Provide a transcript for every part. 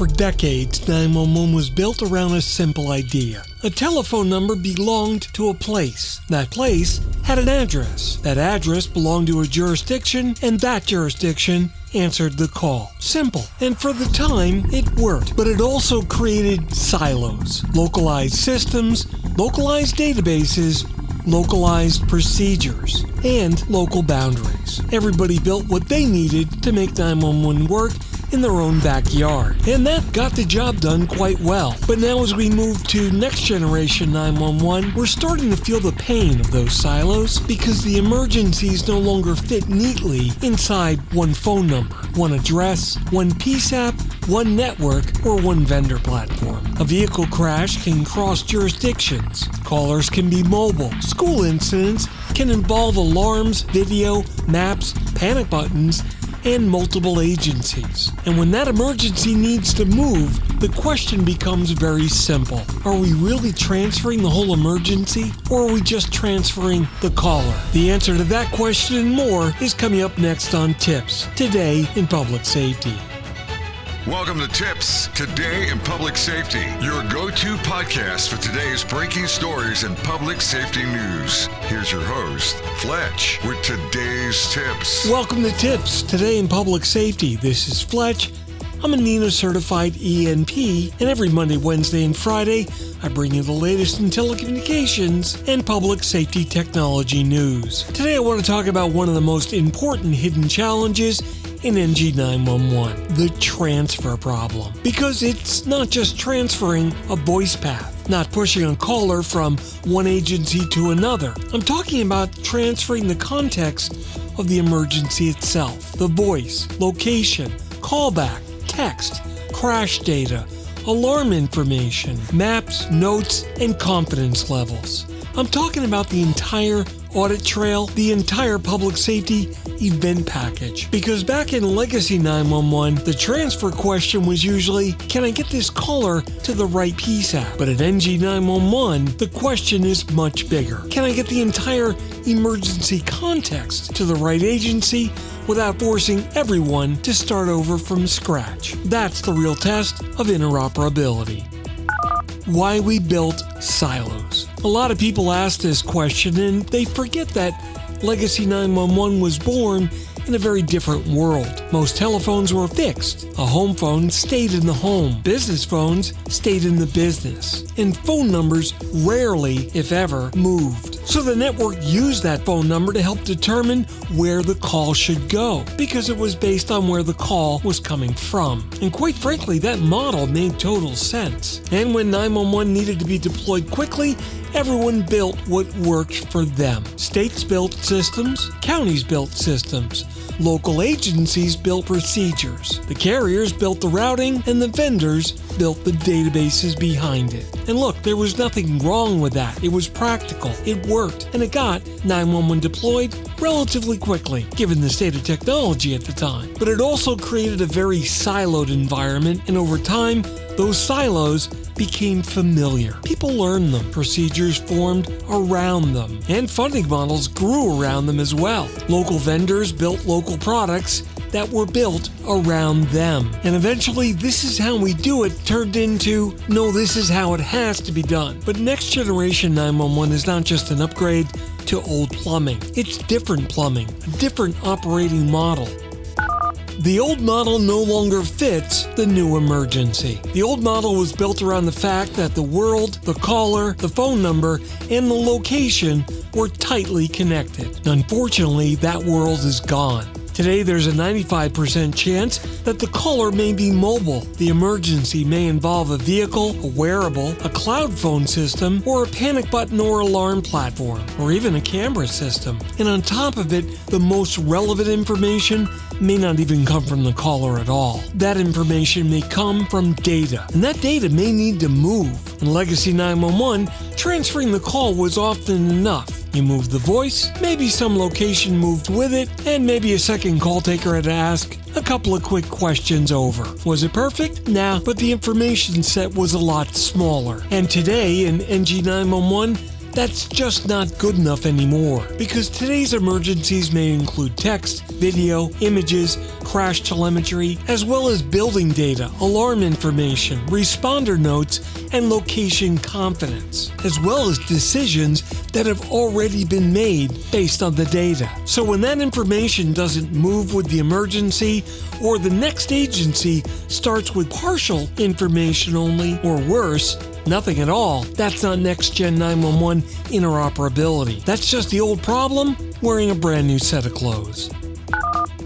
For decades, 911 was built around a simple idea. A telephone number belonged to a place. That place had an address. That address belonged to a jurisdiction, and that jurisdiction answered the call. Simple. And for the time, it worked. But it also created silos, localized systems, localized databases, localized procedures, and local boundaries. Everybody built what they needed to make 911 work in their own backyard. And that got the job done quite well. But now as we move to next generation 911, we're starting to feel the pain of those silos because the emergencies no longer fit neatly inside one phone number, one address, one PSAP, one network, or one vendor platform. A vehicle crash can cross jurisdictions. Callers can be mobile. School incidents can involve alarms, video, maps, panic buttons, and multiple agencies. And when that emergency needs to move, the question becomes very simple. Are we really transferring the whole emergency, or are we just transferring the caller? The answer to that question and more is coming up next on TiPS, Today in Public Safety. Welcome to TiPS, Today in Public Safety, your go-to podcast for today's breaking stories in public safety news. Here's your host, Fletch, with today's tips. Welcome to TiPS, Today in Public Safety. This is Fletch. I'm a NENA certified ENP, and every Monday, Wednesday, and Friday, I bring you the latest in telecommunications and public safety technology news. Today I want to talk about one of the most important hidden challenges in NG911, the transfer problem. Because it's not just transferring a voice path, not pushing a caller from one agency to another. I'm talking about transferring the context of the emergency itself, the voice, location, callback, text, crash data, alarm information, maps, notes, and confidence levels. I'm talking about the entire audit trail, the entire public safety event package. Because back in Legacy 911, the transfer question was usually, can I get this caller to the right PSAP? But at NG 911, the question is much bigger. Can I get the entire emergency context to the right agency without forcing everyone to start over from scratch? That's the real test of interoperability. Why we built silos. A lot of people ask this question and they forget that Legacy 911 was born in a very different world. Most telephones were fixed. A home phone stayed in the home. Business phones stayed in the business. And phone numbers rarely, if ever, moved. So the network used that phone number to help determine where the call should go, because it was based on where the call was coming from. And quite frankly, that model made total sense. And when 911 needed to be deployed quickly, everyone built what worked for them. States built systems, counties built systems, local agencies built procedures, the carriers built the routing, and the vendors built the databases behind it. And look, there was nothing wrong with that. It was practical, it worked, and it got 911 deployed relatively quickly, given the state of technology at the time. But it also created a very siloed environment, and over time, those silos became familiar. People learned them, procedures formed around them, and funding models grew around them as well. Local vendors built local products that were built around them. And eventually, this is how we do it turned into, no, this is how it has to be done. But next generation 911 is not just an upgrade to old plumbing. It's different plumbing, a different operating model. The old model no longer fits the new emergency. The old model was built around the fact that the world, the caller, the phone number, and the location were tightly connected. Unfortunately, that world is gone. Today, there's a 95% chance that the caller may be mobile. The emergency may involve a vehicle, a wearable, a cloud phone system, or a panic button or alarm platform, or even a camera system. And on top of it, the most relevant information may not even come from the caller at all. That information may come from data, and that data may need to move. In Legacy 911, transferring the call was often enough. You moved the voice, maybe some location moved with it, and maybe a second call taker had to ask a couple of quick questions over. Was it perfect? Nah, but the information set was a lot smaller. And today in NG911, That's just not good enough anymore, because today's emergencies may include text, video, images, crash telemetry, as well as building data, alarm information, responder notes, and location confidence, as well as decisions that have already been made based on the data. So when that information doesn't move with the emergency, or the next agency starts with partial information only, or worse, nothing at all, that's not Next-Gen 911 interoperability. That's just the old problem wearing a brand new set of clothes.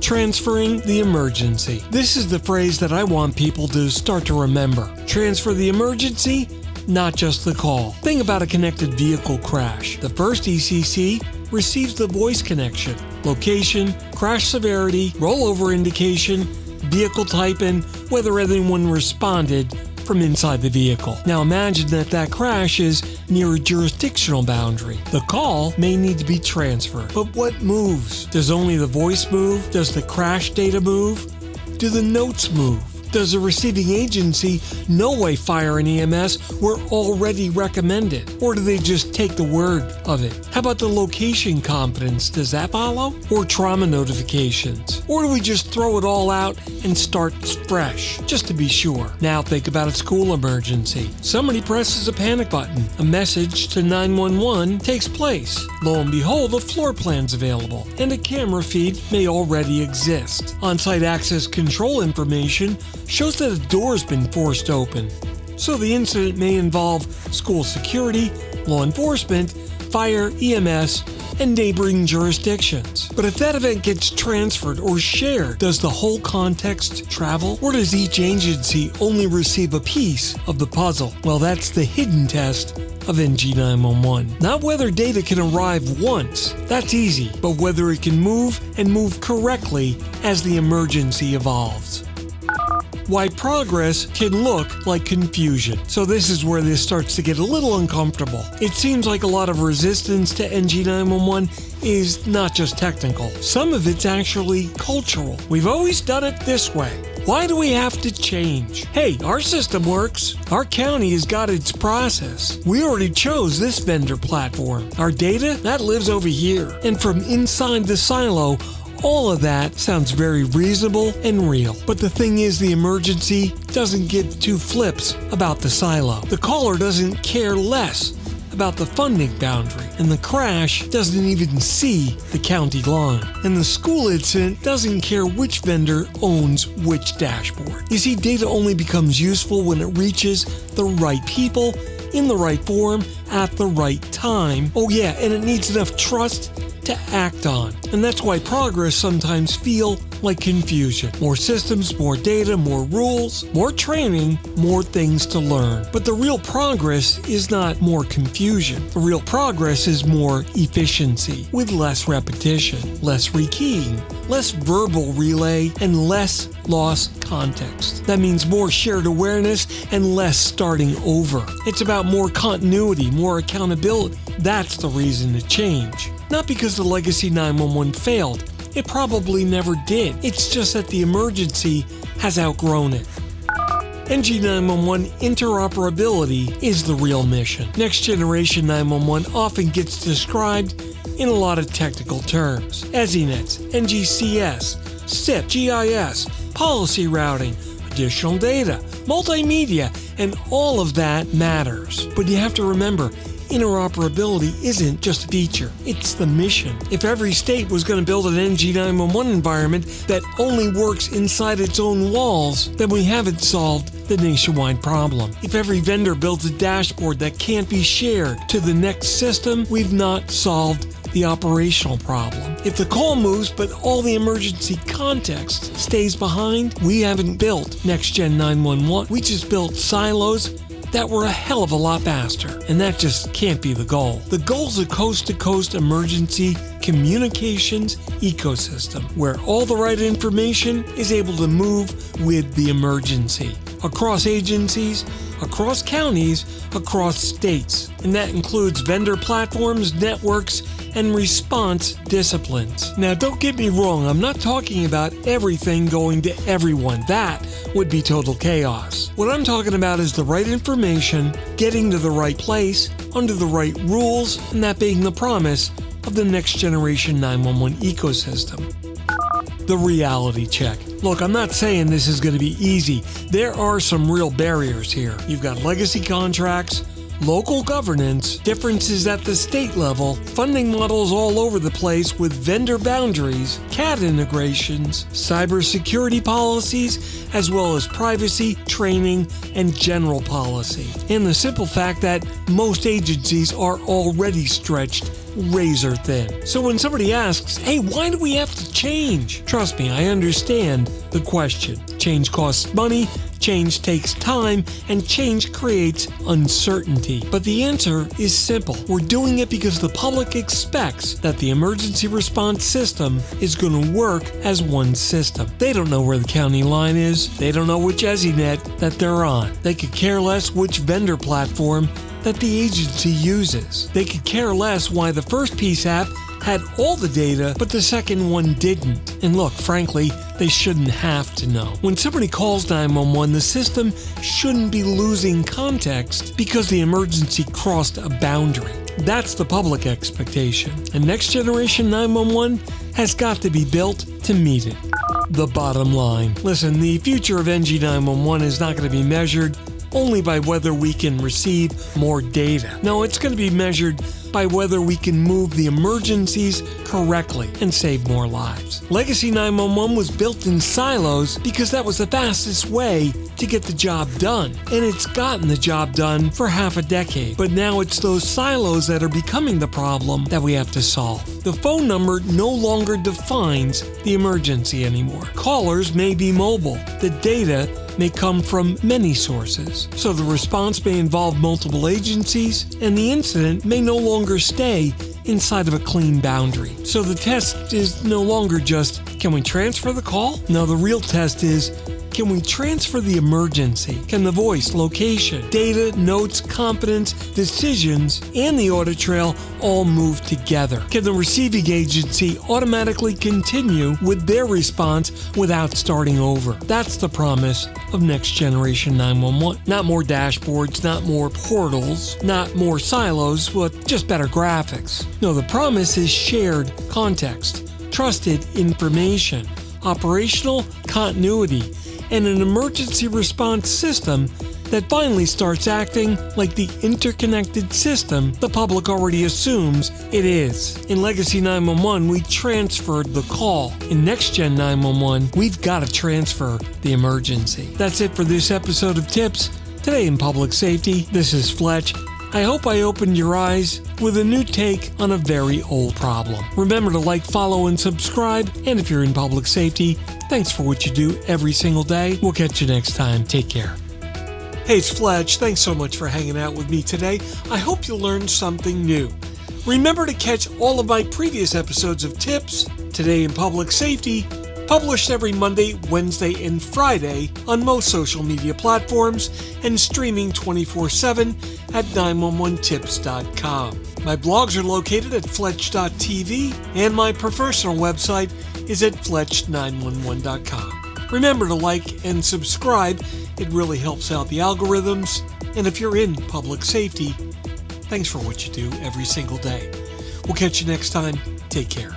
Transferring the emergency. This is the phrase that I want people to start to remember. Transfer the emergency, not just the call. Think about a connected vehicle crash. The first ECC receives the voice connection, location, crash severity, rollover indication, vehicle type, and whether anyone responded from inside the vehicle. Now imagine that crash is near a jurisdictional boundary. The call may need to be transferred. But what moves? Does only the voice move? Does the crash data move? Do the notes move? Does the receiving agency know a fire and EMS were already recommended? Or do they just take the word of it? How about the location confidence? Does that follow? Or trauma notifications? Or do we just throw it all out and start fresh, just to be sure? Now think about a school emergency. Somebody presses a panic button. A message to 911 takes place. Lo and behold, a floor plan's available, and a camera feed may already exist. On-site access control information shows that a door's been forced open. So the incident may involve school security, law enforcement, fire, EMS, and neighboring jurisdictions. But if that event gets transferred or shared, does the whole context travel? Or does each agency only receive a piece of the puzzle? Well, that's the hidden test of NG911. Not whether data can arrive once, that's easy, but whether it can move and move correctly as the emergency evolves. Why progress can look like confusion. So this is where this starts to get a little uncomfortable. It seems like a lot of resistance to NG911 is not just technical. Some of it's actually cultural. We've always done it this way. Why do we have to change? Hey, our system works. Our county has got its process. We already chose this vendor platform. Our data, that lives over here. And from inside the silo, all of that sounds very reasonable and real. But the thing is, the emergency doesn't give two flips about the silo. The caller doesn't care less about the funding boundary, and the crash doesn't even see the county line. And the school incident doesn't care which vendor owns which dashboard. You see, data only becomes useful when it reaches the right people, in the right form, at the right time. Oh yeah, and it needs enough trust to act on. And that's why progress sometimes feel like confusion. More systems, more data, more rules, more training, more things to learn. But the real progress is not more confusion. The real progress is more efficiency, with less repetition, less rekeying, less verbal relay, and less lost context. That means more shared awareness and less starting over. It's about more continuity, more accountability. That's the reason to change. Not because the legacy 911 failed. It probably never did. It's just that the emergency has outgrown it. NG911 interoperability is the real mission. Next generation 911 often gets described in a lot of technical terms. EZNets, NGCS, SIP, GIS, policy routing, additional data, multimedia, and all of that matters. But you have to remember, interoperability isn't just a feature, it's the mission. If every state was going to build an NG911 environment that only works inside its own walls, then we haven't solved the nationwide problem. If every vendor builds a dashboard that can't be shared to the next system, we've not solved the operational problem. If the call moves but all the emergency context stays behind, we haven't built Next-Gen 911. We just built silos that were a hell of a lot faster, and that just can't be the goal. The goal's a coast-to-coast emergency communications ecosystem where all the right information is able to move with the emergency. across agencies, across counties, across states. And that includes vendor platforms, networks, and response disciplines. Now, don't get me wrong, I'm not talking about everything going to everyone. That would be total chaos. What I'm talking about is the right information, getting to the right place, under the right rules, and that being the promise of the next generation 911 ecosystem. The reality check. Look, I'm not saying this is going to be easy. There are some real barriers here. You've got legacy contracts, local governance, differences at the state level, funding models all over the place with vendor boundaries, CAD integrations, cybersecurity policies, as well as privacy, training, and general policy. And the simple fact that most agencies are already stretched razor thin. So when somebody asks, hey, why do we have to change? Trust me, I understand the question. Change costs money, change takes time, and change creates uncertainty. But the answer is simple. We're doing it because the public expects that the emergency response system is going to work as one system. They don't know where the county line is. They don't know which EZNet that they're on. They could care less which vendor platform that the agency uses. They could care less why the first PSAP had all the data, but the second one didn't. And look, frankly, they shouldn't have to know. When somebody calls 911, the system shouldn't be losing context because the emergency crossed a boundary. That's the public expectation. And next generation 911 has got to be built to meet it. The bottom line. Listen, the future of NG911 is not going to be measured only by whether we can receive more data. No, it's going to be measured by whether we can move the emergencies correctly and save more lives. Legacy 911 was built in silos because that was the fastest way to get the job done. And it's gotten the job done for half a decade. But now it's those silos that are becoming the problem that we have to solve. The phone number no longer defines the emergency anymore. Callers may be mobile. The data may come from many sources. So the response may involve multiple agencies, and the incident may no longer stay inside of a clean boundary. So the test is no longer just, can we transfer the call? No, the real test is, can we transfer the emergency? Can the voice, location, data, notes, competence, decisions, and the audit trail all move together? Can the receiving agency automatically continue with their response without starting over? That's the promise of next generation 911. Not more dashboards, not more portals, not more silos, but just better graphics. No, the promise is shared context, trusted information, operational continuity, and an emergency response system that finally starts acting like the interconnected system the public already assumes it is. In Legacy 911, we transferred the call. In Next Gen 911, we've got to transfer the emergency. That's it for this episode of TiPS. Today in Public Safety, this is Fletch. I hope I opened your eyes with a new take on a very old problem. Remember to like, follow, and subscribe. And if you're in public safety, thanks for what you do every single day. We'll catch you next time. Take care. Hey, it's Fletch. Thanks so much for hanging out with me today. I hope you learned something new. Remember to catch all of my previous episodes of TiPS, Today in Public Safety, published every Monday, Wednesday, and Friday on most social media platforms and streaming 24/7 at 911tips.com. My blogs are located at fletch.tv and my personal website is at fletch911.com. Remember to like and subscribe. It really helps out the algorithms. And if you're in public safety, thanks for what you do every single day. We'll catch you next time. Take care.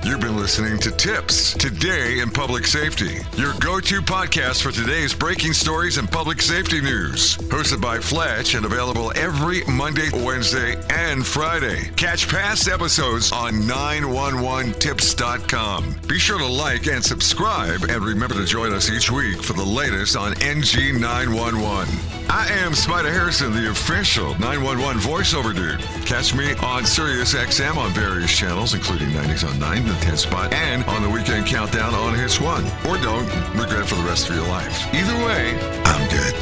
You've been listening to TiPS, Today in Public Safety, your go-to podcast for today's breaking stories and public safety news. Hosted by Fletch and available every Monday, Wednesday, and Friday. Catch past episodes on 911tips.com. Be sure to like and subscribe, and remember to join us each week for the latest on NG911. I am Spider Harrison, the official 911 voiceover dude. Catch me on SiriusXM on various channels, including 90s on 9, the 10 spot, and on the Weekend Countdown on Hits 1. Or don't regret it for the rest of your life. Either way, I'm good.